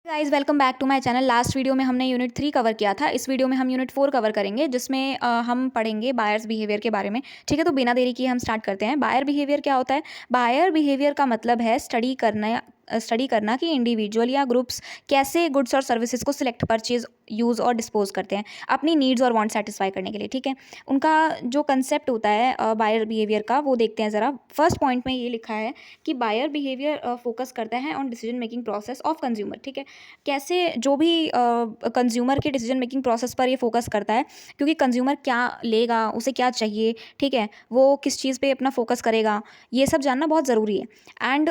Guys welcome back to my channel. Last video में हमने unit 3 cover किया था। इस वीडियो में हम यूनिट 4 कवर करेंगे, जिसमें हम पढ़ेंगे बायर्स बिहेवियर के बारे में। ठीक है, तो बिना देरी किए हम स्टार्ट करते हैं। बायर बिहेवियर क्या होता है? बायर बिहेवियर का मतलब है स्टडी करना कि इंडिविजुअल या ग्रुप्स कैसे गुड्स और सर्विसेज को सिलेक्ट, परचेज, यूज़ और डिस्पोज करते हैं अपनी नीड्स और वांट सेटिस्फाई करने के लिए। ठीक है, उनका जो कंसेप्ट होता है बायर बिहेवियर का, वो देखते हैं ज़रा। फर्स्ट पॉइंट में ये लिखा है कि बायर बिहेवियर फोकस करता है on decision making process of consumer. ठीक है, कैसे जो भी कंज्यूमर के डिसीजन मेकिंग प्रोसेस पर ये फोकस करता है, क्योंकि कंज्यूमर क्या लेगा, उसे क्या चाहिए, ठीक है, वो किस चीज़ पे अपना फोकस करेगा, ये सब जानना बहुत ज़रूरी है। एंड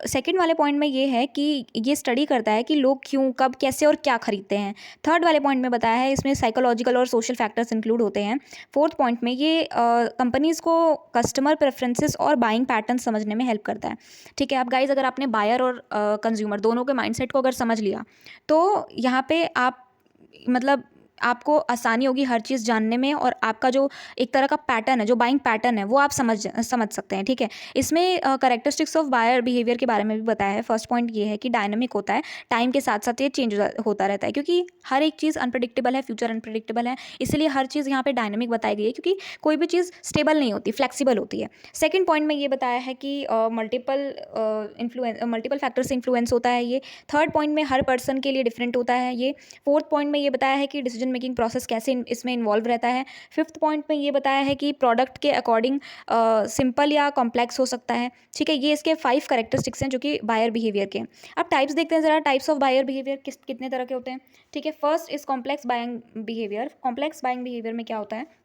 सेकंड वाले पॉइंट में ये है कि ये स्टडी करता है कि लोग क्यों, कब, कैसे और क्या खरीदते हैं। थर्ड वाले पॉइंट में बताया है, इसमें साइकोलॉजिकल और सोशल फैक्टर्स इंक्लूड होते हैं। फोर्थ पॉइंट में ये कंपनीज़ को कस्टमर प्रेफरेंसेस और बाइंग पैटर्न समझने में हेल्प करता है। ठीक है, अब गाइज अगर आपने बायर और कंज्यूमर दोनों के माइंडसेट को अगर समझ लिया, तो यहाँ पे आप मतलब आपको आसानी होगी हर चीज़ जानने में, और आपका जो एक तरह का पैटर्न है, जो बाइंग पैटर्न है, वो आप समझ सकते हैं। ठीक है, इसमें कैरेक्टरिस्टिक्स ऑफ बायर बिहेवियर के बारे में भी बताया है। फर्स्ट पॉइंट ये है कि डायनामिक होता है, टाइम के साथ साथ ये चेंज होता रहता है, क्योंकि हर एक चीज़ अनप्रडिक्टेबल है, फ्यूचर अनप्रडिक्टेबल है, इसलिए हर चीज़ यहाँ पे डायनामिक बताई गई है, क्योंकि कोई भी चीज़ स्टेबल नहीं होती, फ्लेक्सिबल होती है। सेकेंड पॉइंट में ये बताया है कि मल्टीपल फैक्टर से इन्फ्लुएंस होता है ये। थर्ड पॉइंट में हर पर्सन के लिए डिफरेंट होता है ये। फोर्थ पॉइंट में ये बताया है कि डिसीजन मेकिंग प्रोसेस कैसे इसमें इन्वॉल्व रहता है। फिफ्थ पॉइंट में ये बताया है कि प्रोडक्ट के अकॉर्डिंग सिंपल या कॉम्प्लेक्स हो सकता है। ठीक है, ये इसके 5 कैरेक्टरिस्टिक्स हैं जो कि बायर बिहेवियर के। अब टाइप्स देखते हैं ज़रा, टाइप्स ऑफ बायर बिहेवियर कितने तरह के होते हैं। ठीक है, first is complex buying behaviour. Complex buying behaviour में क्या होता है?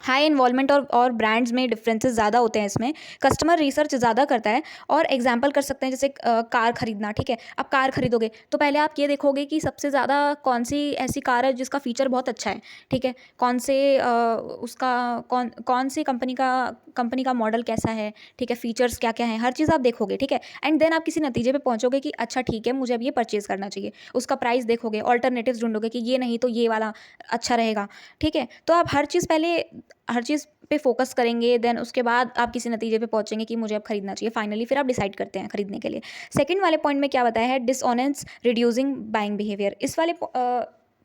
हाई इन्वॉल्वमेंट और ब्रांड्स में डिफरेंसेस ज़्यादा होते हैं इसमें। कस्टमर रिसर्च ज़्यादा करता है, और एग्जांपल कर सकते हैं जैसे कार खरीदना। ठीक है, आप कार खरीदोगे तो पहले आप ये देखोगे कि सबसे ज़्यादा कौन सी ऐसी कार है जिसका फीचर बहुत अच्छा है। ठीक है, कौन से उसका कौन सी कंपनी का मॉडल कैसा है, ठीक है, फीचर्स क्या क्या हैं, हर चीज़ आप देखोगे। ठीक है, एंड देन आप किसी नतीजे पे पहुंचोगे कि अच्छा ठीक है, मुझे अब ये परचेज़ करना चाहिए। उसका प्राइस देखोगे, ऑल्टरनेटिव्स ढूंढोगे कि ये नहीं तो ये वाला अच्छा रहेगा। ठीक है, तो आप हर चीज़ पे फोकस करेंगे, देन उसके बाद आप किसी नतीजे पे पहुंचेंगे कि मुझे अब खरीदना चाहिए। फाइनली फिर आप डिसाइड करते हैं खरीदने के लिए। सेकंड वाले पॉइंट में क्या बताया है? Dishonest reducing buying behaviour. इस वाले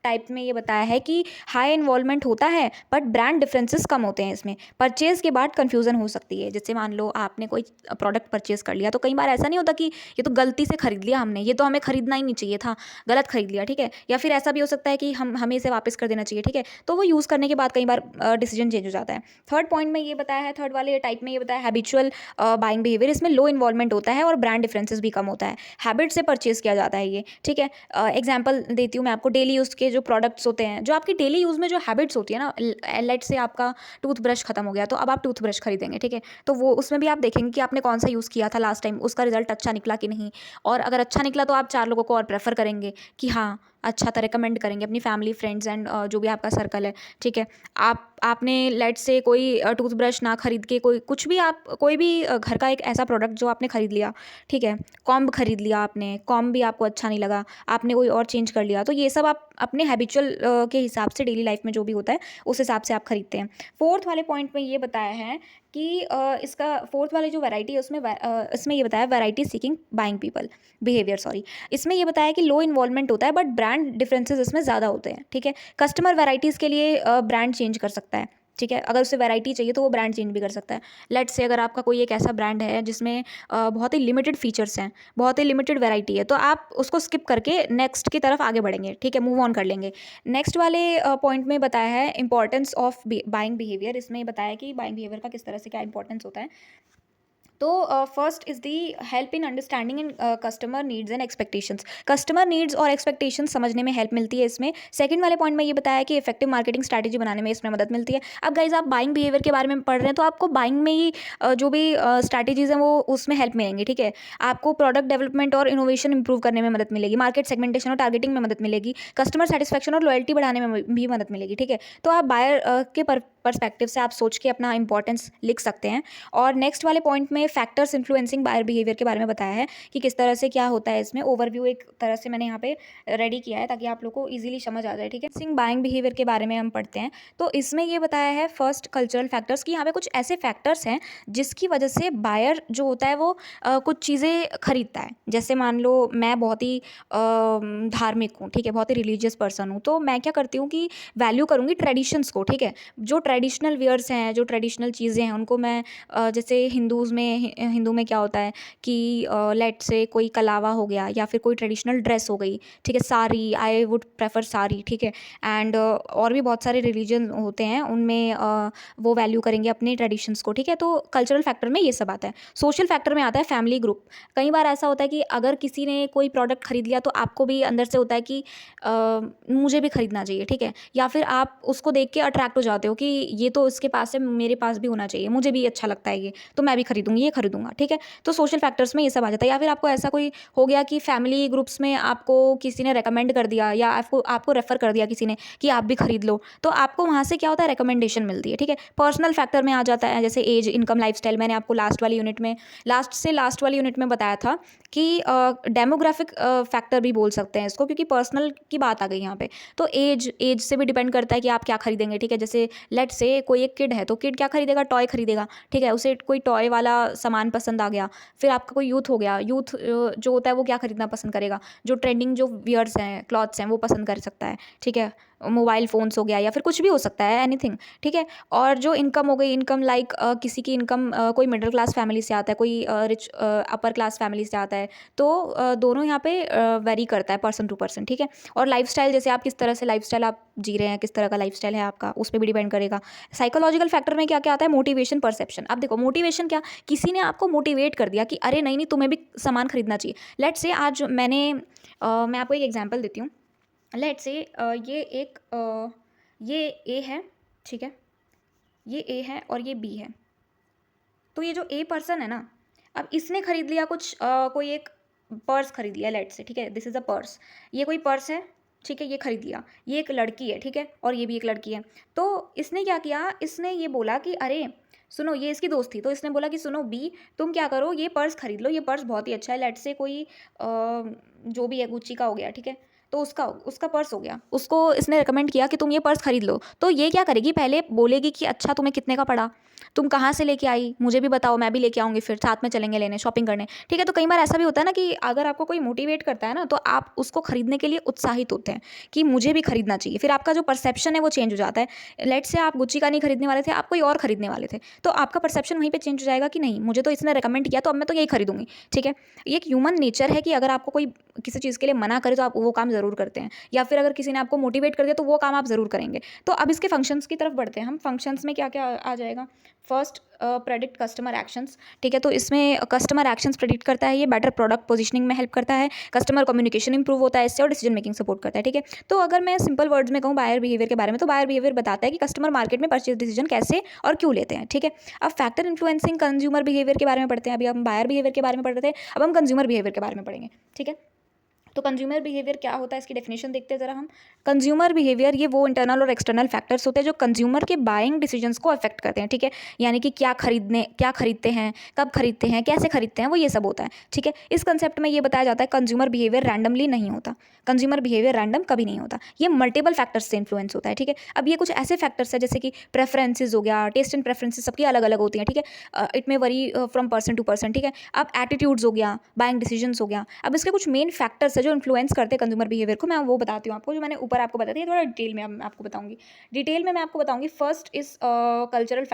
टाइप में ये बताया है कि हाई इन्वॉल्वमेंट होता है, बट ब्रांड डिफरेंसेस कम होते हैं इसमें। परचेज के बाद कन्फ्यूजन हो सकती है। जैसे मान लो आपने कोई प्रोडक्ट परचेज कर लिया, तो कई बार ऐसा नहीं होता कि ये तो गलती से खरीद लिया हमने, ये तो हमें खरीदना ही नहीं चाहिए था, गलत खरीद लिया। ठीक है, या फिर ऐसा भी हो सकता है कि हमें इसे वापस कर देना चाहिए। ठीक है, तो वो यूज़ करने के बाद कई बार डिसीजन चेंज हो जाता है। थर्ड पॉइंट में ये बताया है, थर्ड वाले टाइप में ये बताया है हैबिचुअल बाइंग बिहेवियर। इसमें लो इन्वॉल्वमेंट होता है और ब्रांड डिफरेंसेस भी कम होता है, हैबिट से परचेज किया जाता है ये। ठीक है, एग्जाम्पल देती हूँ मैं आपको। डेली यूज़ के जो प्रोडक्ट्स होते हैं, जो आपकी डेली यूज़ में जो हैबिट्स होती है ना, लेट से आपका टूथब्रश खत्म हो गया, तो अब आप टूथब्रश खरीदेंगे। ठीक है, तो वो उसमें भी आप देखेंगे कि आपने कौन सा यूज़ किया था लास्ट टाइम, उसका रिजल्ट अच्छा निकला कि नहीं, और अगर अच्छा निकला तो आप 4 लोगों को और प्रेफर करेंगे कि हाँ अच्छा था, रिकमेंड करेंगे अपनी फैमिली, फ्रेंड्स एंड जो भी आपका सर्कल है। ठीक है, आपने लेट से कोई टूथब्रश ना खरीद के कोई भी घर का एक ऐसा प्रोडक्ट जो आपने खरीद लिया। ठीक है, कॉम्ब खरीद लिया आपने, कॉम्ब भी आपको अच्छा नहीं लगा, आपने कोई और चेंज कर लिया। तो ये सब आप अपने हैबिचुअल के हिसाब से, डेली लाइफ में जो भी होता है उस हिसाब से आप खरीदते हैं। फोर्थ वाले पॉइंट में ये बताया है कि इसका फोर्थ वाली जो वैरायटी है इसमें ये बताया variety seeking buying people behaviour, sorry. इसमें ये बताया कि लो इन्वॉल्वमेंट होता है, बट ब्रांड डिफरेंसेस इसमें ज़्यादा होते हैं। ठीक है, कस्टमर वैरायटीज़ के लिए ब्रांड चेंज कर सकता है। ठीक है, अगर उसे वैरायटी चाहिए तो वो ब्रांड चेंज भी कर सकता है। लेट्स से अगर आपका कोई एक ऐसा ब्रांड है जिसमें बहुत ही लिमिटेड फीचर्स हैं, बहुत ही लिमिटेड वैरायटी है, तो आप उसको स्किप करके नेक्स्ट की तरफ आगे बढ़ेंगे। ठीक है, मूव ऑन कर लेंगे। नेक्स्ट वाले पॉइंट में बताया है इंपॉर्टेंस ऑफ बाइंग बिहेवियर। इसमें बताया कि बाइंग बिहेवियर का किस तरह से क्या इंपॉर्टेंस होता है। तो first is the help in understanding in customer needs and expectations. Customer needs और एक्सपेक्टेशंस समझने में हेल्प मिलती है इसमें। सेकंड वाले पॉइंट में ये बताया कि इफेक्टिव मार्केटिंग स्ट्रैटेजी बनाने में इसमें मदद मिलती है। अब गाइज आप बाइंग बिहेवियर के बारे में पढ़ रहे हैं, तो आपको बाइंग में ही जो भी स्ट्रैटेजीज हैं वो उसमें हेल्प मिलेंगी। ठीक है, आपको प्रोडक्ट डेवलपमेंट और इनोवेशन इंप्रूव करने में मदद मिलेगी, मार्केट सेगमेंटेशन और टारगेटिंग में मदद मिलेगी, कस्टमर सेटिस्फैक्शन और लॉयल्टी बढ़ाने में भी मदद मिलेगी। ठीक है, तो आप बायर के पर्सपेक्टिव से आप सोच के अपना इंपॉर्टेंस लिख सकते हैं। और नेक्स्ट वाले पॉइंट में फैक्टर्स इन्फ्लुएंसिंग बायर बिहेवियर के बारे में बताया है कि किस तरह से क्या होता है। इसमें ओवरव्यू एक तरह से मैंने यहाँ पे रेडी किया है ताकि आप लोग को ईजिली समझ आ जाए, ठीक है। सिंग बाइंग बिहेवियर के बारे में हम पढ़ते हैं, तो इसमें ये बताया है फर्स्ट कल्चरल फैक्टर्स कि यहाँ पे कुछ ऐसे फैक्टर्स हैं जिसकी वजह से बायर जो होता है वो कुछ चीज़ें खरीदता है। जैसे मान लो मैं बहुत ही धार्मिक हूँ, ठीक है, बहुत ही रिलीजियस पर्सन हूँ, तो मैं क्या करती हूँ कि वैल्यू करूँगी ट्रेडिशंस को, ठीक है। जो ट्रेडिशनल वियर्स हैं, जो ट्रेडिशनल चीज़ें हैं, उनको मैं जैसे हिंदू में क्या होता है कि लेट से कोई कलावा हो गया या फिर कोई ट्रेडिशनल ड्रेस हो गई, ठीक है, sari, I would prefer sari, ठीक है। एंड और भी बहुत सारे रिलीजन होते हैं, उनमें वो वैल्यू करेंगे अपने ट्रेडिशंस को, ठीक है। तो कल्चरल फैक्टर में ये सब आता है। सोशल फैक्टर में आता है फैमिली ग्रुप। कई बार ऐसा होता है कि अगर किसी ने कोई प्रोडक्ट खरीद लिया तो आपको भी अंदर से होता है कि मुझे भी खरीदना चाहिए, ठीक है, या फिर आप उसको देख के अट्रैक्ट हो जाते हो कि ये तो इसके पास है, मेरे पास भी होना चाहिए, मुझे भी अच्छा लगता है ये, तो मैं भी खरीदूंगी, ये खरीदूंगा, ठीक है। तो सोशल फैक्टर्स में ये सब आ जाता है। या फिर आपको ऐसा कोई हो गया कि फैमिली ग्रुप्स में आपको किसी ने रेकमेंड कर दिया या आपको रेफर कर दिया किसी ने कि आप भी खरीद लो, तो आपको वहाँ से क्या होता है, रिकमेंडेशन मिलती है, ठीक है। पर्सनल फैक्टर में आ जाता है जैसे एज, इनकम, लाइफस्टाइल। मैंने आपको लास्ट वाली यूनिट में बताया था कि डेमोग्राफिक फैक्टर भी बोल सकते हैं इसको, क्योंकि पर्सनल की बात आ गई यहाँ पे। तो एज से भी डिपेंड करता है कि आप क्या खरीदेंगे, ठीक है। जैसे लेट से कोई एक किड है तो किड क्या खरीदेगा, टॉय खरीदेगा, ठीक है, उसे कोई टॉय वाला सामान पसंद आ गया। फिर आपका कोई यूथ हो गया, यूथ जो होता है वो क्या खरीदना पसंद करेगा, जो ट्रेंडिंग जो वियर्स हैं, क्लॉथ्स हैं, वो पसंद कर सकता है, ठीक है। मोबाइल फ़ोन्स हो गया या फिर कुछ भी हो सकता है, एनीथिंग, ठीक है। और जो इनकम हो गई, इनकम लाइक किसी की इनकम कोई मिडिल क्लास फैमिली से आता है, कोई रिच अपर क्लास फैमिली से आता है, तो दोनों यहाँ पे वेरी करता है पर्सन टू पर्सन, ठीक है। और लाइफस्टाइल, जैसे आप किस तरह से लाइफस्टाइल आप जी रहे हैं, किस तरह का लाइफस्टाइल है आपका, उस पर भी डिपेंड करेगा। साइकोलॉजिकल फैक्टर में क्या क्या आता है, मोटिवेशन, परसेप्शन। अब देखो मोटिवेशन क्या, किसी ने आपको मोटिवेट कर दिया कि अरे नहीं नहीं तुम्हें भी सामान खरीदना चाहिए। लेट्स से आज मैं आपको एक एग्जांपल देती हूँ। लेट्स से ये ए है, ठीक है, ये ए है और ये बी है। तो ये जो ए पर्सन है ना, अब इसने खरीद लिया कुछ कोई एक पर्स खरीद लिया लेट्स से, ठीक है, दिस इज़ अ पर्स। ये कोई पर्स है, ठीक है, ये खरीद लिया। ये एक लड़की है, ठीक है, और ये भी एक लड़की है। तो इसने क्या किया, इसने ये बोला कि अरे सुनो, ये इसकी दोस्त थी, तो इसने बोला कि सुनो बी, तुम क्या करो, ये पर्स खरीद लो, ये पर्स बहुत ही अच्छा है। लेट्स से कोई जो भी है, गुच्ची का हो गया, ठीक है, तो उसका पर्स हो गया, उसको इसने रिकमेंड किया कि तुम ये पर्स खरीद लो। तो ये क्या करेगी, पहले बोलेगी कि अच्छा तुम्हें कितने का पड़ा, तुम कहाँ से लेके आई, मुझे भी बताओ, मैं भी लेके आऊँगी, फिर साथ में चलेंगे लेने, शॉपिंग करने, ठीक है। तो कई बार ऐसा भी होता है ना कि अगर आपको कोई मोटिवेट करता है ना, तो आप उसको खरीदने के लिए उत्साहित होते हैं कि मुझे भी खरीदना चाहिए। फिर आपका जो परसेप्शन है वो चेंज हो जाता है। लेट से आप गुच्ची का नहीं खरीदने वाले थे, आप कोई और खरीदने वाले थे, तो आपका परसेप्शन वहीं पर चेंज हो जाएगा कि नहीं, मुझे तो इसने रिकमेंड किया तो अब मैं तो यही खरीदूंगी, ठीक है। ये एक ह्यूमन नेचर है कि अगर आपको कोई किसी चीज़ के लिए मना करे तो आप वो काम ज़रूर करते हैं, या फिर अगर किसी ने आपको मोटिवेट कर दिया तो वो काम आप ज़रूर करेंगे। तो अब इसके फंक्शंस की तरफ बढ़ते हैं हम। फंक्शंस में क्या क्या आ जाएगा, फर्स्ट प्रेडिक्ट कस्टमर एक्शंस, ठीक है। तो इसमें कस्टमर एक्शंस प्रेडिक्ट करता है, ये बेटर प्रोडक्ट पोजीशनिंग में हेल्प करता है, कस्टमर कम्युनिकेशन इंप्रूव होता है इससे, और डिसीजन मेकिंग सपोर्ट करता है, ठीक है। तो अगर मैं सिंपल वर्ड्स में कहूँ बायर बिहेवियर के बारे में, तो बायर बिहेवियर बताता है कि कस्टमर मार्केट में परचेज डिसीजन कैसे और क्यों लेते हैं, ठीक है। अब फैक्टर इन्फ्लुएंसिंग कंज्यूमर बिहेवियर के बारे में पढ़ते हैं। अभी हम बायर बिहेवियर के बारे में पढ़ रहे थे, अब हम कंज्यूमर बिहेवियर के बारे में पढ़ेंगे, ठीक है। तो कंज्यूमर बिहेवियर क्या होता है, इसकी डेफिनेशन देखते हैं जरा हम। कंज्यूमर बिहेवियर ये वो इंटरनल और एक्सटर्नल फैक्टर्स होते हैं जो कंज्यूमर के बाइंग डिसीजंस को अफेक्ट करते हैं, ठीक है। यानी कि क्या खरीदते हैं, कब खरीदते हैं, कैसे खरीदते हैं, वो ये सब होता है, ठीक है। इस कंसेप्ट में ये बताया जाता है कंज्यूमर बिहेवियर रैंडमली नहीं होता, कंज्यूमर बिहेवियर रैंडम कभी नहीं होता, ये मल्टीपल फैक्टर्स से इन्फ्लुएंस होता है, ठीक है। अब ये कुछ ऐसे फैक्टर्स है जैसे कि प्रेफरेंसेस हो गया, टेस्ट एंड प्रेफरेंसेस सबकी अलग अलग होती हैं, ठीक है। It may vary from person to person, ठीक है। अब एटीट्यूड्स हो गया, बाइंग डिसीजंस हो गया। अब इसके कुछ मेन फैक्टर्स है जो इन्फ्लुएंस करते हैं कंज्यूमर बिहेवियर को, मैं वो बताती हूँ आपको, जो मैंने ऊपर आपको बताती है, थोड़ा डिटेल में मैं आपको बताऊंगी। फर्स्ट इज कल्चरल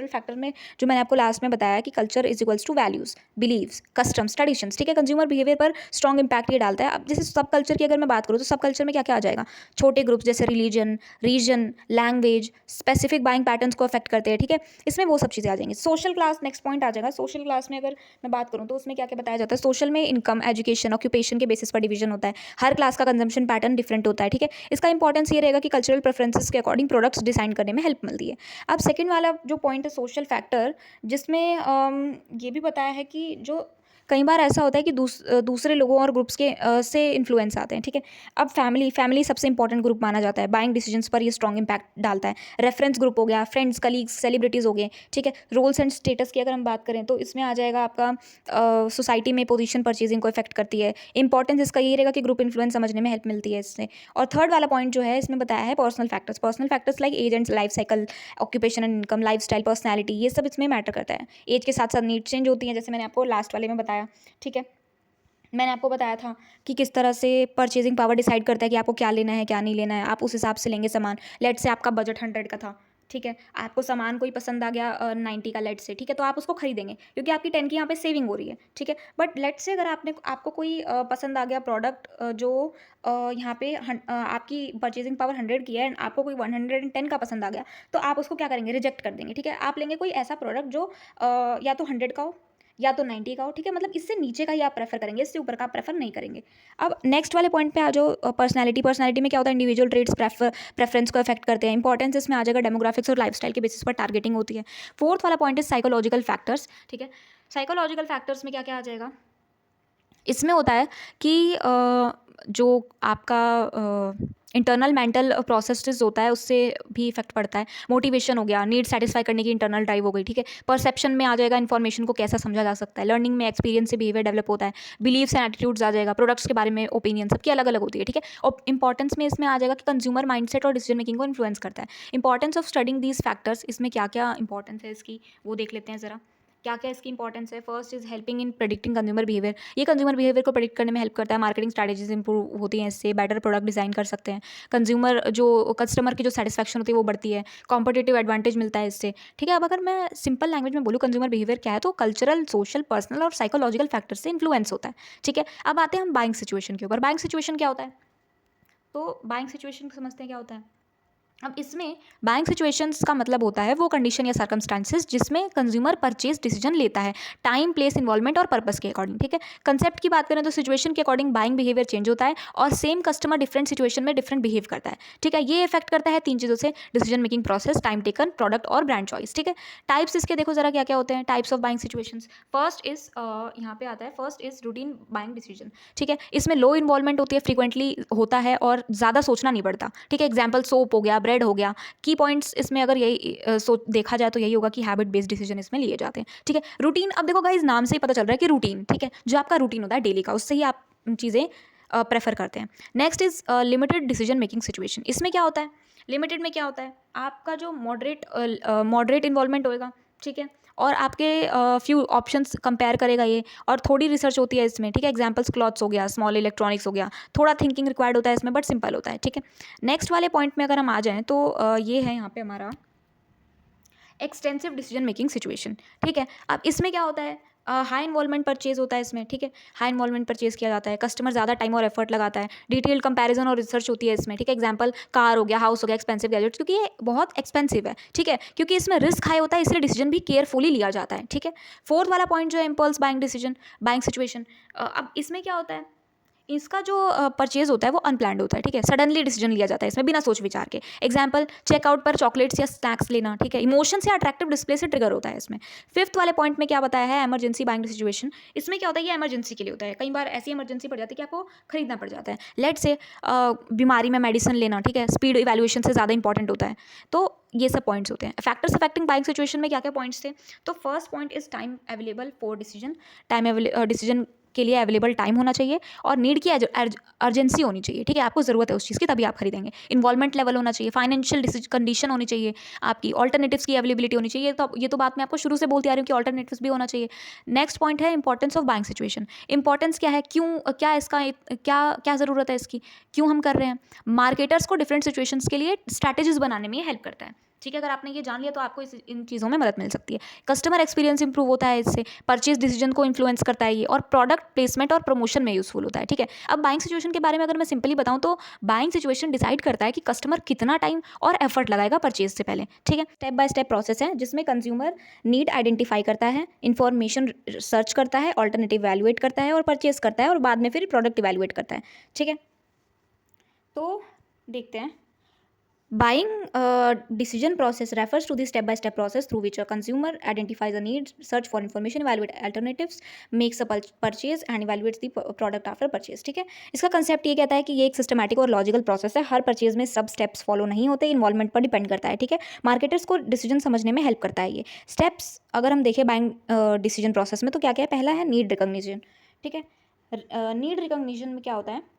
फैक्टर में जो मैंने आपको लास्ट में बताया कि culture is equals to values, beliefs, customs, traditions, ठीक है। कंज्यूमर बिहेवियर पर स्ट्रॉन्ग इंपैक्ट ये डालता है। अब जैसे सब कल्चर की अगर मैं बात करूँ तो सब कल्चर में क्या क्या आ जाएगा, छोटे ग्रुप्स जैसे religion, region, language, specific buying patterns को अफेक्ट करते हैं, ठीक है। इसमें वो सब चीज़ें आ जाएंगी। सोशल क्लास नेक्स्ट पॉइंट आ जाएगा। सोशल क्लास में अगर मैं बात करूँ तो उसमें क्या क्या बताया जाता है, सोशल में इनकम, एजुकेशन, ऑक्यूपेशन के बेसिस पर डिवीजन होता है, हर क्लास का कंजम्पशन पैटर्न डिफरेंट होता है, ठीक है। इसका इंपॉर्टेंस ये रहेगा कि कल्चरल प्रेफरेंसेस के अकॉर्डिंग प्रोडक्ट्स डिजाइन करने में हेल्प मिलती है। अब सेकंड वाला जो पॉइंट है सोशल फैक्टर, जिसमें ये भी बताया है कि जो कई बार ऐसा होता है कि दूसरे लोगों और ग्रुप्स के से इन्फ्लुएंस आते हैं, ठीक है। अब फैमिली सबसे इंपॉर्टेंट ग्रुप माना जाता है, बाइंग डिसीजंस पर ये स्ट्रॉन्ग इम्पैक्ट डालता है। रेफरेंस ग्रुप हो गया, फ्रेंड्स, कलीग्स, सेलिब्रिटीज़ हो गए, ठीक है। रोल्स एंड स्टेटस की अगर हम बात करें तो इसमें आ जाएगा आपका सोसाइटी में पोजीशन परचेजिंग को इफेक्ट करती है। इंपॉर्टेंस इसका ये रहेगा कि ग्रुप इन्फ्लुएंस समझने में हेल्प मिलती है इससे। और थर्ड वाला पॉइंट जो है इसमें बताया है personal factors like age and life cycle, occupation and income, lifestyle, personality, ये सब इसमें मैटर करता है। एज के साथ साथ नीड्स चेंज होती हैं, जैसे मैंने आपको लास्ट वाले में बताया, ठीक है। मैंने आपको बताया था कि किस तरह से परचेजिंग पावर डिसाइड करता है कि आपको क्या लेना है क्या नहीं लेना है, आप उस हिसाब से लेंगे सामान। लेट से आपका बजट 100 का था, ठीक है, आपको सामान कोई पसंद आ गया 90 का लेट से, ठीक है, तो आप उसको खरीदेंगे क्योंकि आपकी 10 की यहाँ पे सेविंग हो रही है, ठीक है। बट लेट से अगर आपको कोई पसंद आ गया प्रोडक्ट जो यहाँ पे आपकी परचेजिंग पावर 100 की है एंड आपको कोई 110 का पसंद आ गया, तो आप उसको क्या करेंगे, रिजेक्ट कर देंगे, ठीक है। आप लेंगे कोई ऐसा प्रोडक्ट जो या तो 100 का हो या तो 90 का हो, ठीक है, मतलब इससे नीचे का ही आप प्रेफर करेंगे, इससे ऊपर का आप प्रेफर नहीं करेंगे। अब नेक्स्ट वाले पॉइंट पे आ जाओ, पर्सनैलिटी में क्या होता है, इंडिविजुअल ट्रेड्स प्रेफरेंस को अफेक्ट करते हैं। इंपॉर्टेंस इसमें आ जाएगा डेमोग्राफिक्स और लाइफस्टाइल के बेसिस पर टारगेटिंग होती है। फोर्थ वाला पॉइंट इज साइकोलॉजिकल फैक्टर्स, ठीक है। साइकोलॉजिकल फैक्टर्स में क्या क्या आ जाएगा, इसमें होता है कि जो आपका इंटरनल मेंटल प्रोसेसेस होता है उससे भी इफेक्ट पड़ता है। मोटिवेशन हो गया, नीड सेटिस्फाई करने की इंटरनल ड्राइव हो गई, ठीक है। परसेप्शन में आ जाएगा, इन्फॉर्मेशन को कैसा समझा जा सकता है। लर्निंग में एक्सपीरियंस से बिहेवियर डेवलप होता है। बिलीव्स एंड एटीट्यूड्स आ जाएगा, प्रोडक्ट्स के बारे में ओपिनियन सबकी अलग अलग होती है, ठीक है। और इंपॉर्टेंस में इसमें आ जाएगा कि कंज्यूमर माइंडसेट और डिसीजन मेकिंग को इन्फ्लुएंस करता है। Importance of studying these factors, इसमें क्या क्या इंपॉर्टेंस है इसकी वो देख लेते हैं ज़रा, क्या क्या इसकी इंपॉर्टेंस है। First is helping in predicting consumer behaviour, ये कंज्यूमर बिहेवियर को प्रेडिक्ट करने में हेल्प करता है। मार्केटिंग स्ट्रैटेजीज इंप्रूव होती हैं इससे, बेटर प्रोडक्ट डिजाइन कर सकते हैं। कस्टमर की जो सेटिस्फैक्शन होती है वो बढ़ती है, कॉम्पिटिटिव एडवांटेज मिलता है इससे, ठीक है। अब अगर मैं सिंपल लैंग्वेज में बोलूँ कंज्यूमर बिहेवियर क्या है, तो कल्चरल, सोशल, पर्सनल और साइकोलॉजिकल फैक्टर से इन्फ्लुएंस होता है, ठीक है। अब आते हैं हम बाइंग सिचुएशन के ऊपर। बाइंग सिचुएशन क्या होता है, तो बाइंग सिचुएशन समझते हैं क्या होता है। अब इसमें बाइंग सिचुएशंस का मतलब होता है वो कंडीशन या सर्कमस्टांसेस जिसमें कंज्यूमर परचेज डिसीजन लेता है टाइम, प्लेस, इन्वॉल्वमेंट और पर्पस के अकॉर्डिंग, ठीक है। कंसेप्ट की बात करें तो सिचुएशन के अकॉर्डिंग बाइंग बिहेवियर चेंज होता है और सेम कस्टमर डिफरेंट सिचुएशन में डिफरेंट बिहेव करता है, ठीक है। ये इफेक्ट करता है 3 चीज़ों से, decision making process, time taken, product और ब्रांड चॉइस, ठीक है। टाइप्स इसके देखो जरा क्या क्या होते हैं, types of buying situations. First is यहाँ पे आता है, first is routine buying decision, ठीक है। इसमें लो इन्वॉल्वमेंट होती है, फ्रीक्वेंटली होता है और ज़्यादा सोचना नहीं पड़ता, ठीक है। एग्जाम्पल सोप हो गया, ब्रेड हो गया। की पॉइंट्स इसमें अगर यही देखा जाए तो यही होगा कि हैबिट बेस्ड डिसीजन इसमें लिए जाते हैं, ठीक है। रूटीन, अब देखो गाइस नाम से ही पता चल रहा है कि रूटीन, ठीक है, जो आपका रूटीन होता है डेली का, उससे ही आप चीज़ें प्रेफर करते हैं। Next is limited decision making situation. इसमें क्या होता है, लिमिटेड में क्या होता है, आपका जो मॉडरेट इन्वॉल्वमेंट होएगा, ठीक है, और आपके फ्यू ऑप्शंस कंपेयर करेगा ये, और थोड़ी रिसर्च होती है इसमें, ठीक है। एग्जांपल्स क्लॉथ्स हो गया, स्मॉल इलेक्ट्रॉनिक्स हो गया, थोड़ा थिंकिंग रिक्वायर्ड होता है इसमें बट सिंपल होता है, ठीक है। नेक्स्ट वाले पॉइंट में अगर हम आ जाएँ तो ये है यहाँ पे हमारा एक्सटेंसिव डिसीजन मेकिंग सिचुएशन, ठीक है। अब इसमें क्या होता है, हाई इन्वॉल्वमेंट परचेज होता है इसमें, ठीक है। हाई इन्वॉल्वमेंट परचेज किया जाता है, कस्टमर ज़्यादा टाइम और एफर्ट लगाता है, डिटेल कंपैरिजन और रिसर्च होती है इसमें, ठीक है। एग्जांपल कार हो गया, हाउस हो गया, एक्सपेंसिव गैजेट्स, क्योंकि ये बहुत एक्सपेंसिव है, ठीक है, क्योंकि इसमें रिस्क हाई होता है, इसलिए डिसीजन भी केयरफुली लिया जाता है, ठीक है। फोर्थ वाला पॉइंट जो है इम्पल्स बाइंग सिचुएशन। अब इसमें क्या होता है, इसका जो परचेज होता है वो अनप्लान्ड होता है, ठीक है। सडनली डिसीजन लिया जाता है इसमें बिना सोच विचार के। एग्जाम्पल चेकआउट पर चॉकलेट्स या स्नैक्स लेना, ठीक है। इमोशंस या अट्रैक्टिव डिस्प्ले से ट्रिगर होता है इसमें। फिफ्थ वाले पॉइंट में क्या बताया है, इमरजेंसी बाइंग सिचुएशन। इसमें क्या होता है, ये इमरजेंसी के लिए होता है, कई बार ऐसी इमरजेंसी पड़ जाती है कि आपको खरीदना पड़ जाता है। लेट से बीमारी में मेडिसिन लेना, ठीक है, स्पीड इवैल्यूएशन से ज़्यादा इंपॉर्टेंट होता है। तो ये सब पॉइंट्स होते हैं। फैक्टर्स अफेक्टिंग बाइंग सिचुएशन में क्या क्या पॉइंट्स थे, तो first point is time available for decision. Decision के लिए अवेलेबल टाइम होना चाहिए और नीड की अर्जेंसी होनी चाहिए, ठीक है, आपको ज़रूरत है उस चीज़ की तभी आप खरीदेंगे। इन्वॉल्वमेंट लेवल होना चाहिए, फाइनेंशियल कंडीशन होनी चाहिए, आपकी ऑल्टरनेटिव्स की अवेलेबिलिटी होनी चाहिए। तो ये तो बात मैं आपको शुरू से बोलती आ रही हूँ कि ऑल्टरनेटिव्स भी होना चाहिए। नेक्स्ट पॉइंट है importance of buying situation. Importance क्या है, क्यों, क्या इसका क्या क्या ज़रूरत है इसकी, क्यों हम कर रहे हैं। मार्केटर्स को डिफरेंट सिचुएशंस के लिए स्ट्रैटेजीज बनाने में हेल्प करता है, ठीक है। अगर आपने ये जान लिया तो आपको इन चीज़ों में मदद मिल सकती है। कस्टमर एक्सपीरियंस इंप्रूव होता है इससे, परचेज डिसीजन को इन्फ्लुएंस करता है ये, और प्रोडक्ट प्लेसमेंट और प्रमोशन में यूजफुल होता है, ठीक है। अब बाइंग सिचुएशन के बारे में अगर मैं सिंपली बताऊं तो बाइंग सिचुएशन डिसाइड करता है कि कस्टमर कितना टाइम और एफर्ट लगाएगा परचेज से पहले, ठीक है। स्टेप बाय स्टेप प्रोसेस है जिसमें कंज्यूमर नीड आइडेंटिफाई करता है, इन्फॉर्मेशन सर्च करता है, ऑल्टरनेटिव इवैल्यूएट करता है और परचेज करता है, और बाद में फिर प्रोडक्ट इवैल्यूएट करता है, ठीक है। तो देखते हैं Buying decision process refers to the step-by-step process through which a consumer identifies a need, search for information, evaluate alternatives, makes a purchase and evaluates the product after purchase. ठीक है, इसका कंसेप्ट ये कहता है कि ये एक सिस्टमैटिक और लॉजिकल प्रोसेस है. हर परचेज में सब स्टेप्स फॉलो नहीं होते, इन्वॉल्वमेंट पर डिपेंड करता है. ठीक है, मार्केटर्स को डिसीजन समझने में हेल्प करता है ये स्टेप्स. अगर हम देखें बाइंग डिसीजन प्रोसेस में तो क्या क्या है. पहला है नीड रिकॉग्निशन. ठीक है, नीड रिकॉग्निशन में क्या होता है,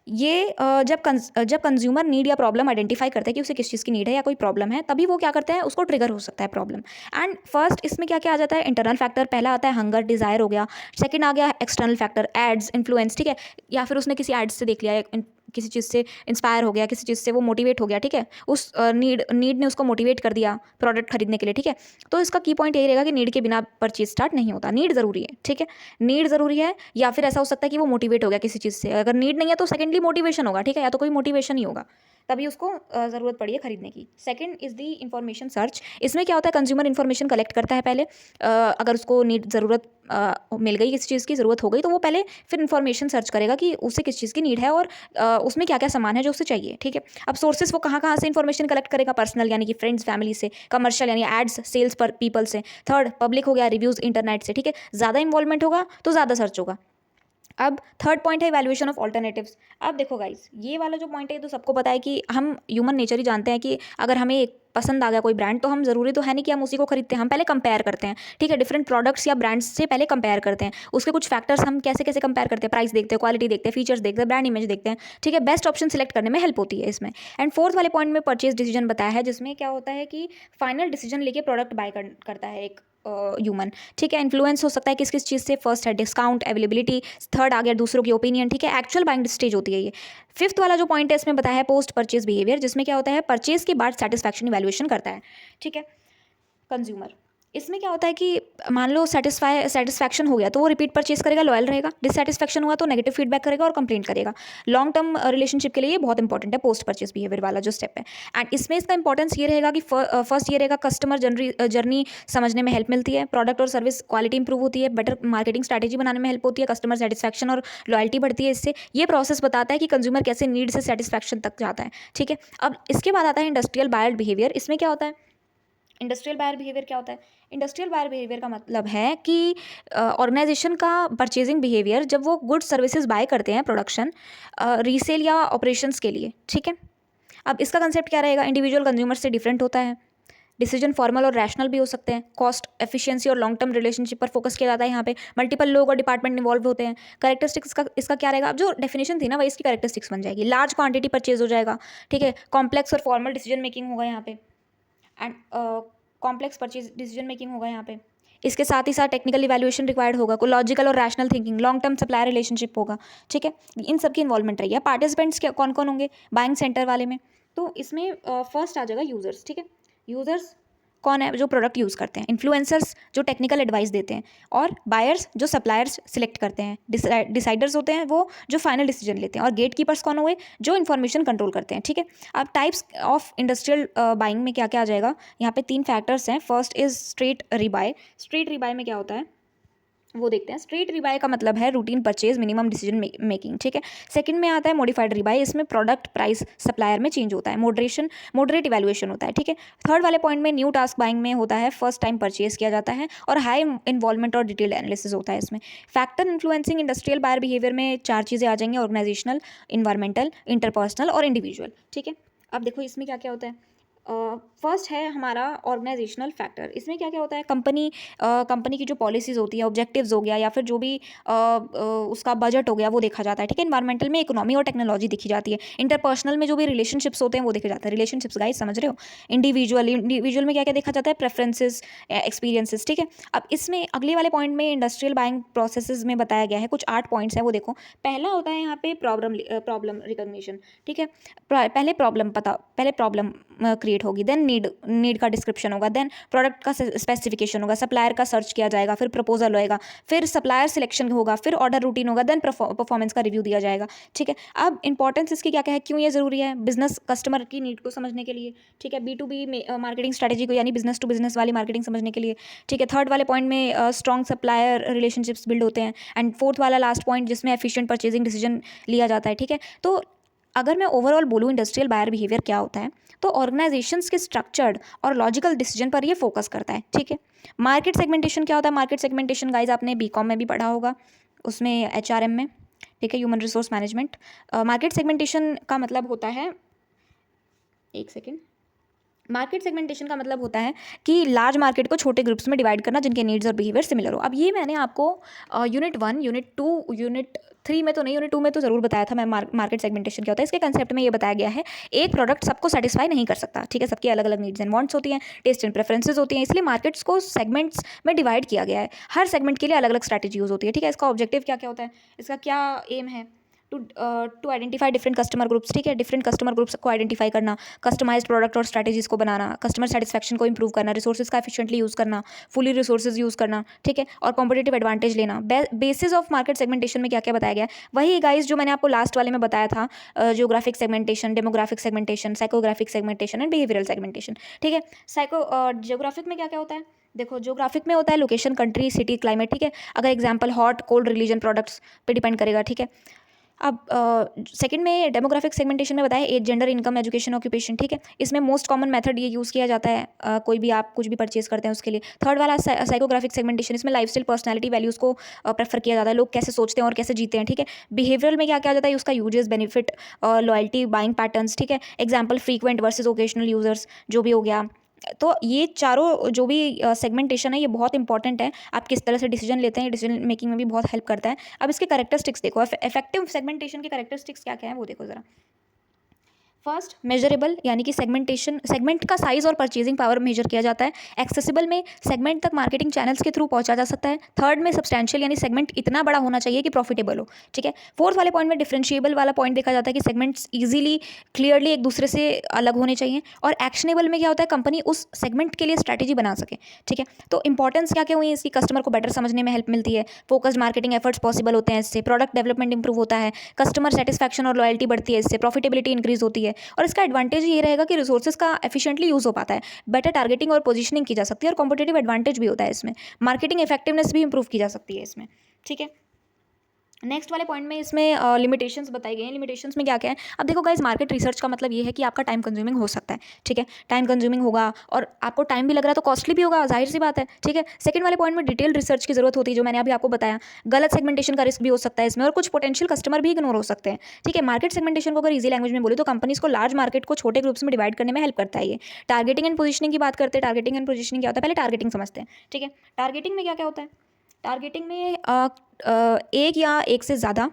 ये जब कंज्यूमर नीड या प्रॉब्लम आइडेंटिफाई करता है कि उसे किस चीज़ की नीड है या कोई प्रॉब्लम है, तभी वो क्या करता है, उसको ट्रिगर हो सकता है प्रॉब्लम. एंड फर्स्ट इसमें क्या क्या आ जाता है, इंटरनल फैक्टर. पहला आता है हंगर, डिज़ायर हो गया. सेकंड आ गया एक्सटर्नल फैक्टर, एड्स, इन्फ्लुएंस. ठीक है, या फिर उसने किसी एड्स से देख लिया, किसी चीज़ से इंस्पायर हो गया, किसी चीज़ से वो मोटिवेट हो गया. ठीक है, उस नीड ने उसको मोटिवेट कर दिया प्रोडक्ट खरीदने के लिए. ठीक है, तो इसका की पॉइंट यही रहेगा कि नीड के बिना परचेज स्टार्ट नहीं होता. नीड ज़रूरी है. ठीक है, नीड ज़रूरी है, या फिर ऐसा हो सकता है कि वो मोटिवेट हो गया किसी चीज़ से. अगर नीड नहीं है तो सेकेंडली मोटिवेशन होगा. ठीक है, या तो कोई मोटिवेशन ही होगा, तभी उसको ज़रूरत पड़ी है खरीदने की. Second is the information search. इसमें क्या होता है, कंज्यूमर इन्फॉर्मेशन कलेक्ट करता है पहले. अगर उसको नीड ज़रूरत मिल गई, किसी चीज़ की ज़रूरत हो गई, तो वो पहले फिर इन्फॉर्मेशन सर्च करेगा कि उसे किस चीज़ की नीड है और उसमें क्या क्या सामान है जो उसे चाहिए. ठीक है, अब सोर्सेज वो कहाँ कहाँ से इन्फॉर्मेशन कलेक्ट करेगा, पर्सनल यानी कि फ्रेंड्स फैमिली से, कमर्शियल यानी एड्स सेल्स पर पीपल से, थर्ड पब्लिक हो गया रिव्यूज़ इंटरनेट से. ठीक है, ज़्यादा इन्वॉल्वमेंट होगा तो ज़्यादा सर्च होगा. अब थर्ड पॉइंट है इवैल्यूएशन ऑफ ऑल्टरनेटिव्स. अब देखो गाइस, ये वाला जो पॉइंट है तो सबको पता है कि हम ह्यूमन नेचर ही जानते हैं कि अगर हमें एक पसंद आ गया कोई ब्रांड, तो हम ज़रूरी तो है नहीं कि हम उसी को खरीदते हैं, हम पहले कंपेयर करते हैं. ठीक है, डिफरेंट प्रोडक्ट्स या ब्रांड्स से पहले कंपेयर करते हैं. उसके कुछ फैक्टर्स हम कैसे कैसे कंपेयर करते हैं, प्राइस देखते हैं, क्वालिटी देखते हैं, फीचर्स देखते हैं, ब्रांड इमेज देखते हैं. ठीक है, बेस्ट ऑप्शन सिलेक्ट करने में हेल्प होती है इसमें. एंड फोर्थ वाले पॉइंट में परचेज डिसीजन बताया है, जिसमें क्या होता है कि फाइनल डिसीजन लेके प्रोडक्ट बाय करता है एक ह्यूमन. ठीक है, इन्फ्लुएंस हो सकता है किस किस चीज़ से. फर्स्ट है डिस्काउंट, अवेलेबिलिटी. थर्ड आ गया दूसरों की ओपिनियन. ठीक है, एक्चुअल बाइंग स्टेज होती है ये. फिफ्थ वाला जो पॉइंट है इसमें बताया है पोस्ट परचेज बिहेवियर, जिसमें क्या होता है, परचेज के बाद सेटिस्फैक्शन इवैल्यूएशन करता है. ठीक है, कंज्यूमर. इसमें क्या होता है कि मान लो सेटिस्फैक्शन हो गया तो वो रिपीट परचेज करेगा, लॉयल रहेगा. डिससेटिस्फैक्शन हुआ तो नेगेटिव फीडबैक करेगा और कंप्लेंट करेगा. लॉन्ग टर्म रिलेशनशिप के लिए ये बहुत इंपॉर्टेंट है पोस्ट परचेज बिहेवियर वाला जो स्टेप है. एंड इसमें इसका इंपॉर्टेंस ये रहेगा कि फर्स्ट ये रहेगा कस्टमर जर्नी समझने में हेल्प मिलती है. प्रोडक्ट और सर्विस क्वालिटी इंप्रूव होती है. बेटर मार्केटिंग स्ट्रैटेजी बनाने में हेल्प होती है. कस्टमर सेटिस्फैक्शन और लॉयल्टी बढ़ती है इससे. ये प्रोसेस बताता है कि कंज्यूमर कैसे नीड से सेटिस्फैक्शन तक जाता है. ठीक है, अब इसके बाद आता है इंडस्ट्रियल बायर बिहेवियर. इसमें क्या होता है, इंडस्ट्रियल बायर बिहेवियर क्या होता है. इंडस्ट्रियल बायर बिहेवियर का मतलब है कि ऑर्गेनाइजेशन का परचेजिंग बिहेवियर जब वो गुड्स सर्विसेज बाय करते हैं प्रोडक्शन, रीसेल या ऑपरेशंस के लिए. ठीक है, अब इसका कंसेप्ट क्या रहेगा, इंडिविजुअल कंज्यूमर से डिफरेंट होता है. डिसीजन फॉर्मल और रैशनल भी हो सकते हैं. कॉस्ट एफिशिएंसी और लॉन्ग टर्म रिलेशनशिप पर फोकस किया जाता है. यहाँ पे मल्टीपल लोग और डिपार्टमेंट इन्वॉल्व होते हैं. कैरेक्टरिस्टिक्स का इसका क्या रहेगा, अब जो डेफिनेशन थी ना वही इसकी कैरेक्टरिस्टिक्स बन जाएगी. लार्ज क्वांटिटी परचेज हो जाएगा. ठीक है, कॉम्प्लेक्स और फॉर्मल डिसीजन मेकिंग होगा यहाँ पे. And complex purchase decision making होगा यहाँ पे. इसके साथ ही साथ टेक्निकल इवैल्यूएशन रिक्वायर्ड होगा, को लॉजिकल और rational thinking, long term supplier relationship होगा. ठीक है, इन सब की इन्वॉल्वमेंट रही है. पार्टिसिपेंट्स क्या कौन कौन होंगे बाइंग सेंटर वाले में, तो इसमें फर्स्ट आ जाएगा यूजर्स. ठीक है, यूजर्स कौन है, जो प्रोडक्ट यूज़ करते हैं. इन्फ्लुएंसर्स जो टेक्निकल एडवाइस देते हैं. और बायर्स जो सप्लायर्स सिलेक्ट करते हैं. डिसाइडर्स होते हैं वो जो फाइनल डिसीजन लेते हैं. और गेट कीपर्स कौन हुए, जो इन्फॉर्मेशन कंट्रोल करते हैं. ठीक है, अब टाइप्स ऑफ इंडस्ट्रियल बाइंग में क्या क्या आ जाएगा, यहाँ पे 3 फैक्टर्स हैं. First is straight rebuy. Straight rebuy में क्या होता है वो देखते हैं. स्ट्रेट रिबाय का मतलब है routine purchase, minimum decision making. ठीक है, सेकंड में आता है मॉडिफाइड रिबाय. इसमें प्रोडक्ट प्राइस सप्लायर में चेंज होता है. मॉडरेट इवैल्यूएशन होता है. ठीक है, थर्ड वाले पॉइंट में न्यू टास्क बाइंग में होता है फर्स्ट टाइम परचेज किया जाता है और हाई इन्वॉल्वमेंट और डिटेल एनालिसिस होता है इसमें. Factor influencing industrial buyer behaviour में 4 चीज़ें आ जाएंगी, ऑर्गेनाइजेशनल, इन्वायरमेंटल, इंटरपर्सनल और इंडिविजुअल. ठीक है, अब देखो इसमें क्या क्या होता है. फर्स्ट है हमारा ऑर्गेनाइजेशनल फैक्टर. इसमें क्या क्या होता है, कंपनी की जो पॉलिसीज़ होती है, ऑब्जेक्टिव्स हो गया या फिर जो भी उसका बजट हो गया वो देखा जाता है. ठीक है, इन्वायरमेंटल में इकोनॉमी और टेक्नोलॉजी देखी जाती है. इंटरपर्सनल में जो भी रिलेशनशिप्स होते हैं वो देखे जाते हैं. रिलेशनशिप्स गाइस समझ रहे हो. इंडिविजुअल में क्या क्या देखा जाता है, प्रेफरेंसेस, एक्सपीरियंसेस. ठीक है, अब इसमें अगले वाले पॉइंट में इंडस्ट्रियल बाइंग प्रोसेसेस में बताया गया है कुछ 8 पॉइंट्स हैं वो देखो. पहला होता है यहाँ पे प्रॉब्लम रिकॉग्निशन. ठीक है, पहले प्रॉब्लम क्रिएट होगी. देन नीड का डिस्क्रिप्शन होगा. देन प्रोडक्ट का स्पेसिफिकेशन होगा. सप्लायर का सर्च किया जाएगा. फिर प्रपोजल होएगा. फिर सप्लायर सिलेक्शन होगा. फिर ऑर्डर रूटीन होगा. देन परफॉर्मेंस का रिव्यू दिया जाएगा. ठीक है, अब इंपॉर्टेंस इसकी क्या क्या है, क्यों ये ज़रूरी है, बिजनेस कस्टमर की नीड को समझने के लिए. ठीक है, B2B मार्केटिंग स्ट्रैटेजी को यानी बिजनेस टू बिजनेस वाली मार्केटिंग समझने के लिए. ठीक है, थर्ड वाले पॉइंट में स्ट्रॉन्ग सप्लायर रिलेशनशिप्स बिल्ड होते हैं. एंड फोर्थ वाला लास्ट पॉइंट जिसमें एफिशिएंट परचेजिंग डिसीजन लिया जाता है. ठीक है, तो अगर मैं ओवरऑल बोलूँ इंडस्ट्रियल बायर बिहेवियर क्या होता है, तो ऑर्गेनाइजेशंस के स्ट्रक्चर्ड और लॉजिकल डिसीजन पर ये फोकस करता है, ठीक है। मार्केट सेगमेंटेशन क्या होता है? मार्केट सेगमेंटेशन गाइज आपने बीकॉम में भी पढ़ा होगा, उसमें एचआरएम में, ठीक है, human resource management. Market segmentation का मतलब होता है, एक सेकेंड, मार्केट सेगमेंटेशन का मतलब होता है कि लार्ज मार्केट को छोटे ग्रुप्स में डिवाइड करना जिनके नीड्स और बिहेवियर सिमिलर हो। अब ये मैंने आपको यूनिट 1, यूनिट 2, यूनिट 3 में तो नहीं, यूनिट 2 में तो ज़रूर बताया था मैं मार्केट सेगमेंटेशन क्या होता है। इसके कंसेप्ट में ये बताया गया है, एक प्रोडक्ट सबको सेटिस्फाई नहीं कर सकता, ठीक है, सबकी अलग अलग नीड्स एंड वांट्स होती हैं, टेस्ट एंड प्रेफरेंसेस होती हैं, इसलिए मार्केट्स को सेगमेंट्स में डिवाइड किया गया है। हर सेगमेंट के लिए अलग अलग स्ट्रैटेजी यूज़ होती है, ठीक है। इसका ऑब्जेक्टिव क्या क्या होता है, इसका क्या एम है, to identify different customer groups, ठीक है, डिफरेंट कस्टमर ग्रुप्स को आइडेंटिफाई करना, कस्टमाइज्ड प्रोडक्ट और स्ट्रैटेजीज को बनाना, कस्टमर सेटिस्फैक्शन को इंप्रूव करना, रिसोर्सेज का एफिशिएंटली यूज़ करना, फुली रिसोर्सेज यूज़ करना, ठीक है, और कॉम्पिटेटिव एडवांटेज लेना। बेसिस ऑफ मार्केट सेगमेंटेशन में क्या क्या बताया गया है, वही गाइस जो मैंने आपको लास्ट वाले में बताया था, geographic segmentation, demographic segmentation, psychographic segmentation and behavioural segmentation, ठीक है। जियोग्राफिक में क्या क्या होता है, देखो जियोग्राफिक में होता है लोकेशन, कंट्री, सिटी, क्लाइमेट, ठीक है। अगर example hot, cold, religion, products पे डिपेंड करेगा, ठीक है। अब सेकंड में डेमोग्राफिक सेगमेंटेशन में बताया age, gender, income, education, occupation, ठीक है। इसमें मोस्ट कॉमन मेथड ये यूज़ किया जाता है, कोई भी आप कुछ भी परचेज करते हैं उसके लिए। थर्ड वाला साइकोग्राफिक सेगमेंटेशन, इसमें लाइफस्टाइल, पर्सनालिटी, वैल्यूज़ को प्रेफर किया जाता है, लोग कैसे सोचते हैं और कैसे जीते हैं, ठीक है। बिहेवियरल में क्या क्या आ जाता है, उसका uses, benefit, loyalty, buying patterns, ठीक है। Example frequent versus occasional users, जो भी हो गया। तो ये चारों जो भी सेगमेंटेशन है ये बहुत इंपॉर्टेंट है, आप किस तरह से डिसीजन लेते हैं, डिसीजन मेकिंग में भी बहुत हेल्प करता है। अब इसके कैरेक्टरिस्टिक्स देखो, इफेक्टिव सेगमेंटेशन के कैरेक्टरिस्टिक्स क्या क्या है वो देखो जरा। फर्स्ट, मेजरेबल, यानी कि सेगमेंट का साइज और परचेजिंग पावर मेजर किया जाता है। एक्सेसिबल में सेगमेंट तक मार्केटिंग चैनल्स के थ्रू पहुंचा जा सकता है। थर्ड में सब्सटैंशियल, यानी सेगमेंट इतना बड़ा होना चाहिए कि प्रॉफिटेबल हो, ठीक है। फोर्थ वाले पॉइंट में डिफरेंशिएबल वाला पॉइंट देखा जाता है कि सेगमेंट्स इजीली, क्लियरली एक दूसरे से अलग होने चाहिए। और एक्शनेबल में क्या होता है, कंपनी उस सेगमेंट के लिए स्ट्रैटेजी बना सके, ठीक है। तो इंपॉर्टेंस क्या क्या हुई है इसकी, कस्टमर को बेटर समझने में हेल्प मिलती है, फोकस्ड मार्केटिंग एफर्ट्स पॉसिबल होते हैं इससे, प्रोडक्ट डेवलपमेंट इंप्रूव होता है, कस्टमर सेटिस्फैक्शन और लॉयल्टी बढ़ती है इससे, प्रॉफिटेबिलिटी इंक्रीज होती है। और इसका एडवांटेज ये रहेगा कि रिसोर्सेज का एफिशिएंटली यूज हो पाता है, बेटर टारगेटिंग और पोजीशनिंग की जा सकती है, और कॉम्पिटेटिव एडवांटेज भी होता है इसमें, मार्केटिंग इफेक्टिवनेस भी इंप्रूव की जा सकती है इसमें, ठीक है। नेक्स्ट वाले पॉइंट में इसमें लिमिटेशंस बताई गई हैं। लिमिटेशंस में क्या क्या है, अब देखो गाइस, मार्केट रिसर्च का मतलब ये है कि आपका टाइम कंज्यूमिंग हो सकता है, ठीक है, टाइम कंज्यूमिंग होगा, और आपको टाइम भी लग रहा है तो कॉस्टली भी होगा, जाहिर सी बात है, ठीक है। सेकंड वाले पॉइंट में डिटेल रिसर्च की जरूरत होती है, जो मैंने अभी आपको बताया। गलत सेगमेंटेशन का रिस्क भी हो सकता है इसमें, और कुछ पोटेंशियल कस्टमर भी इग्नोर हो सकते हैं, ठीक है। मार्केट सेगमेंटेशन को अगर ईजी लैंग्वेज में बोले तो कंपनीज को लार्ज मार्केट को छोटे ग्रुप्स में डिवाइड करने में हेल्प करता है ये। टारगेटिंग एंड पोजिशनिंग की बात करते हैं, टारगेटिंग एंड पोजिशनिंग क्या होता है, पहले टारगेटिंग समझते हैं, ठीक है। टारगेटिंग में क्या क्या होता है, टारगेटिंग में एक या एक से ज़्यादा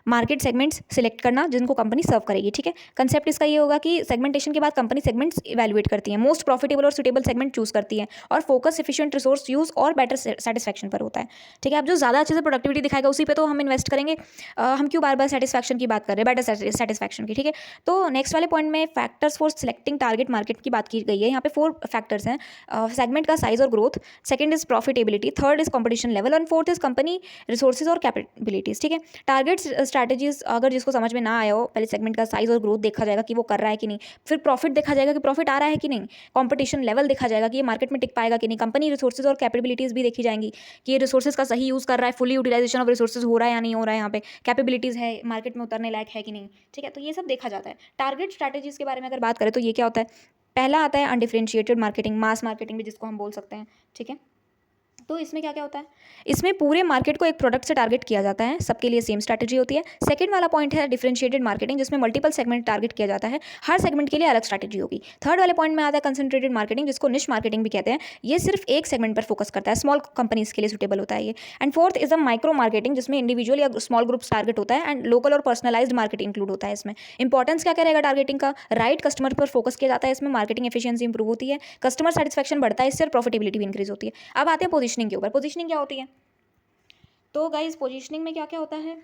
मार्केट सेगमेंट्स सिलेक्ट करना जिनको कंपनी सर्व करेगी, ठीक है। कंसेप्ट इसका ये होगा कि सेगमेंटेशन के बाद कंपनी सेगमेंट्स इवैल्यूएट करती है, मोस्ट प्रॉफिटेबल और सुटेबल सेगमेंट चूज करती है, और फोकस एफिशिएंट रिसोर्स यूज और बेटर सेटिस्फैक्शन पर होता है, ठीक है। अब जो ज़्यादा अच्छे से प्रोडक्टिविटी दिखाएगा उसी पे तो हम इन्वेस्ट करेंगे। हम क्यों बार बार सेटिस्फैक्शन की बात कर रहे हैं, बेटर सेटिस्फैक्शन की, ठीक है। तो नेक्स्ट वाले पॉइंट में factors for selecting target market की बात की गई है। यहाँ पे 4 फैक्टर्स हैं, सेगमेंट का साइज और growth, second is profitability, third is competition level, और फोर्थ इज कंपनी रिसोर्सेज और कैपेबिलिटीज, ठीक है। टारगेट स्ट्रैटेजीज अगर जिसको समझ में ना आया हो, पहले सेगमेंट का साइज और ग्रोथ देखा जाएगा कि वो कर रहा है कि नहीं, फिर प्रॉफिट देखा जाएगा कि प्रॉफिट आ रहा है कि नहीं, कंपटीशन लेवल देखा जाएगा कि ये मार्केट में टिक पाएगा कि नहीं, कंपनी रिसोर्सेज और कैपेबिलिटीज भी देखी जाएंगी कि ये रिसोर्सेज का सही यूज़ कर रहा है, फुली यूटिलाइजेशन ऑफ रिसोर्सेज हो रहा है या नहीं हो रहा है, यहाँ पे कैपेबिलिटीज़ है, मार्केट में उतरने लायक है कि नहीं, ठीक है। तो ये सब देखा जाता है। टारगेट स्ट्रैटेजीज के बारे में अगर बात करें तो ये क्या होता है, पहला आता है अनडिफरेंशिएटेड मार्केटिंग, मास मार्केटिंग भी जिसको हम बोल सकते हैं, ठीक है। तो इसमें क्या क्या होता है, इसमें पूरे मार्केट को एक प्रोडक्ट से टारगेट किया जाता है, सबके लिए सेम स्ट्रैटेजी होती है। सेकंड वाला पॉइंट है डिफरेंशिएटेड मार्केटिंग, जिसमें मल्टीपल सेगमेंट टारगेट किया जाता है, हर सेगमेंट के लिए अलग स्ट्रैटेजी होगी। थर्ड वाले पॉइंट में आता है कंसंट्रेटेड मार्केटिंग, जिसको निश मार्केटिंग भी कहते हैं, ये सिर्फ एक सेगमेंट पर फोकस करता है, स्मॉल कंपनीज के लिए सुटेबल होता है ये। And fourth is a micro marketing, जिसमें इंडिविजुअल या स्मॉल ग्रुप्स टारगेट होता है, एंड लोकल और पर्सनलाइज्ड मार्केट इंक्लूड होता है इसमें। इंपॉर्टेंस क्या क्या रहेगा टारगेटिंग का, राइट कस्टमर पर फोकस किया जाता है इसमें, मार्केटिंग एफिशिएंसी इंप्रूव होती है, कस्टमर सेटिस्फैक्शन बढ़ता है इससे, और प्रॉफिटेबिलिटी भी इंक्रीज होती है। अब आते हैं पोजीशनिंग के ऊपर, पोजीशनिंग क्या होती है। तो गाइस पोजीशनिंग में क्या क्या होता है,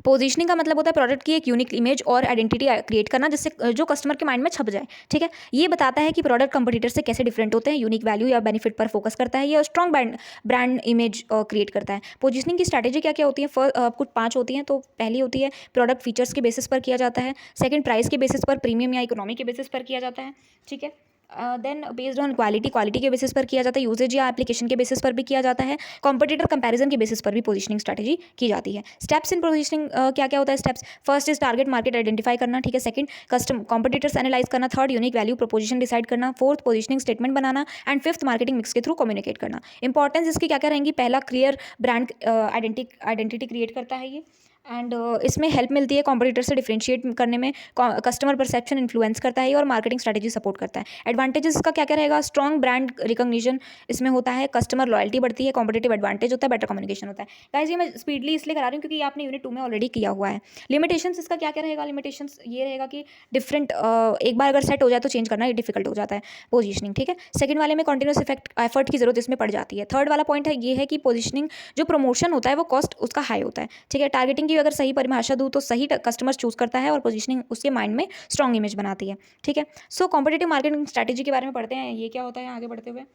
पोजीशनिंग का मतलब होता है प्रोडक्ट की एक यूनिक इमेज और आइडेंटिटी क्रिएट करना, जिससे जो कस्टमर के माइंड में छप जाए, ठीक है। ये बताता है कि प्रोडक्ट कंपटीटर से कैसे डिफरेंट होते हैं, यूनिक वैल्यू या बेनिफिट पर फोकस करता है, ये स्ट्रॉन्ग ब्रांड इमेज क्रिएट करता है। पोजीशनिंग की स्ट्रैटेजी क्या क्या होती है, कुछ 5 होती हैं। तो पहली होती है प्रोडक्ट फीचर्स के बेसिस पर किया जाता है, सेकंड प्राइस के बेसिस पर, प्रीमियम या इकोनॉमी के बेसिस पर किया जाता है, ठीक है। देन बेस्ड ऑन क्वालिटी के बेसिस पर किया जाता है, यूजेज या एप्लीकेशन के बेसिस पर भी किया जाता है, कॉम्पिटिटर कंपैरिजन के बेसिस पर भी पोजीशनिंग स्ट्रैटेजी की जाती है। स्टेप्स इन पोजीशनिंग क्या क्या होता है steps? First is target market identify करना, ठीक है। सेकंड कस्टम कॉम्पिटिटर्स एनालाइज करना। Third unique value proposition decide करना। फोर्थ पोजीशनिंग स्टेटमेंट बनाना। एंड फिफ्थ मार्केटिंग मिक्स के थ्रू कम्युनिकेट करना। इंपॉर्टेंस इसकी क्या क्या रहेंगी? पहला क्लियर ब्रांड आइडेंटिटी क्रिएट करता है ये, एंड इसमें हेल्प मिलती है कॉम्पिटिटर से डिफरेंशिएट करने में, कस्टमर परसेप्शन इन्फ्लुएंस करता है और मार्केटिंग स्ट्रैटेजी सपोर्ट करता है। एडवांटेजेस इसका क्या क्या रहेगा? स्ट्रॉन्ग ब्रांड रिकॉग्निशन इसमें होता है, कस्टमर लॉयल्टी बढ़ती है, कॉम्पिटिटिव एडवांटेज होता है, बेटर कम्युनिकेशन होता है। गाइस ये मैं स्पीडली इसलिए करा रही हूँ क्योंकि ये आपने यूनिट 2 में ऑलरेडी किया हुआ है। लिमिटेशंस इसका क्या क्या रहेगा? लिमिटेशंस ये रहेगा कि डिफरेंट एक बार अगर सेट हो जाए तो चेंज करना ये डिफिकल्ट हो जाता है पोजीशनिंग, ठीक है। सेकंड वाले में कंटिन्यूस एफर्ट की जरूरत इसमें पड़ जाती है। थर्ड वाला पॉइंट है ये है कि पोजीशनिंग जो प्रमोशन होता है वो कॉस्ट उसका हाई होता है, ठीक है। टारगेटिंग की अगर सही परिभाषा दूँ तो सही कस्टमर्स चूज करता है और पोजीशनिंग उसके माइंड में स्ट्रॉन्ग इमेज बनाती है, ठीक है। सो कॉम्पिटिटिव मार्केटिंग स्ट्रैटेजी के बारे में पढ़ते हैं, ये क्या होता है आगे बढ़ते हुए।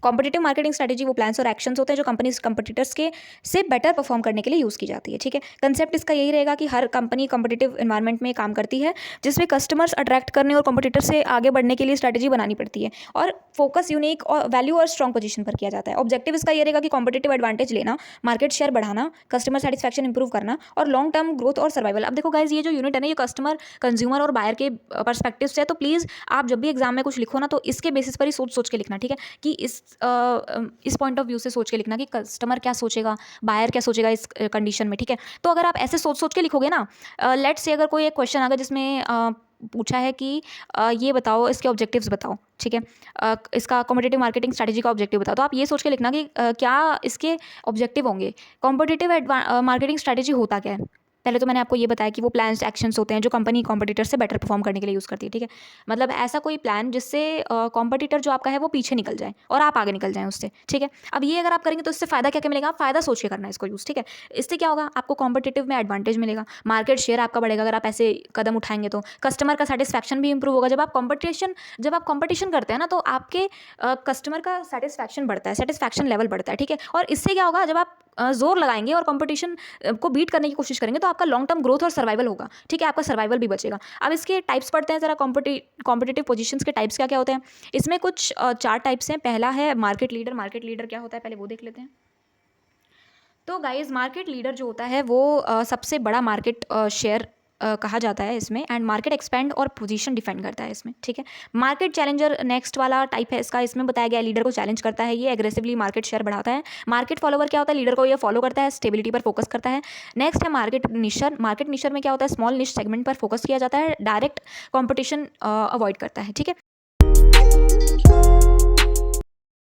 कॉम्पिटिटिव मार्केटिंग स्ट्रैटेजी वो प्लान्स और एक्शंस होते हैं जो कंपनीज कंपटीटर्स के से बेटर परफॉर्म करने के लिए यूज़ की जाती है, ठीक है। कंसेप्ट इसका यही रहेगा कि हर कंपनी कॉम्पिटिटिव एनवायरनमेंट में काम करती है जिसमें कस्टमर्स अट्रैक्ट करने और कॉम्पिटिटर से आगे बढ़ने के लिए स्ट्रैटेजी बनानी पड़ती है और फोकस यूनिक और वैल्यू और स्ट्रॉन्ग पोजीशन पर किया जाता है। ऑब्जेक्टिव इसका ये रहेगा कि कॉम्पिटिटिव एडवांटेज लेना, मार्केट शेयर बढ़ाना, कस्टमर सेटिस्फैक्शन इंप्रूव करना और लॉन्ग टर्म ग्रोथ और सर्वाइवल। अब देखो गाइज ये जो यूनिट है ना ये कस्टमर कंज्यूमर और बायर के पर्सपेक्टिव से है, तो प्लीज़ आप जब भी एग्जाम में कुछ लिखो ना तो इसके बेसिस पर ही सोच सोच के लिखना, ठीक है। कि इस पॉइंट ऑफ व्यू से सोच के लिखना कि कस्टमर क्या सोचेगा, बायर क्या सोचेगा इस कंडीशन में, ठीक है। तो अगर आप ऐसे सोच सोच के लिखोगे ना, लेट्स से अगर कोई एक क्वेश्चन आ गया जिसमें पूछा है कि ये बताओ इसके ऑब्जेक्टिव्स बताओ, ठीक है। इसका कॉम्पिटिटिव मार्केटिंग स्ट्रैटेजी का ऑब्जेक्टिव बताओ, तो आप ये सोच के लिखना कि क्या इसके ऑब्जेक्टिव होंगे। कॉम्पिटिटिव मार्केटिंग स्ट्रैटेजी होता क्या है? पहले तो मैंने आपको ये बताया कि वो प्लान्स एक्शंस होते हैं जो कंपनी कॉम्पिटिटर से बेटर परफॉर्म करने के लिए यूज़ करती है, ठीक है। मतलब ऐसा कोई प्लान जिससे कॉम्पिटिटर जो आपका है वो पीछे निकल जाए और आप आगे निकल जाएं उससे, ठीक है। अब ये अगर आप करेंगे तो इससे फ़ायदा क्या क्या मिलेगा? आप फ़ायदा सोच के करना है इसको यूज़, ठीक है। इससे क्या होगा? आपको कॉम्पिटिटिव में एडवांटेज मिलेगा, मार्केट शेयर आपका बढ़ेगा अगर आप ऐसे कदम उठाएंगे तो, कस्टमर का सेटिस्फैक्शन भी इंप्रूव होगा। जब आप कंपटीशन करते हैं ना तो आपके कस्टमर का सेटिस्फैक्शन बढ़ता है, सेटिस्फैक्शन लेवल बढ़ता है, ठीक है। और इससे क्या होगा? जब आप जोर लगाएंगे और कंपटीशन को बीट करने की कोशिश करेंगे तो आपका लॉन्ग टर्म ग्रोथ और सर्वाइवल होगा, ठीक है। आपका सर्वाइवल भी बचेगा। अब इसके टाइप्स पढ़ते हैं जरा, कॉम्पिटिटिव पोजीशंस के टाइप्स क्या क्या होते हैं। इसमें कुछ 4 टाइप्स हैं। पहला है मार्केट लीडर। मार्केट लीडर क्या होता है पहले वो देख लेते हैं। तो गाइज मार्केट लीडर जो होता है वो सबसे बड़ा मार्केट शेयर कहा जाता है इसमें, एंड मार्केट एक्सपेंड और पोजीशन डिफेंड करता है इसमें, ठीक है। मार्केट चैलेंजर नेक्स्ट वाला टाइप है इसका। इसमें बताया गया लीडर को चैलेंज करता है, ये एग्रेसिवली मार्केट शेयर बढ़ाता है। मार्केट फॉलोवर क्या होता है? लीडर को ये फॉलो करता है, स्टेबिलिटी पर फोकस करता है। नेक्स्ट है मार्केट निशर। मार्केट निशर में क्या होता है? स्मॉल निश सेगमेंट पर फोकस किया जाता है, डायरेक्ट कॉम्पिटिशन अवॉइड करता है, ठीक है।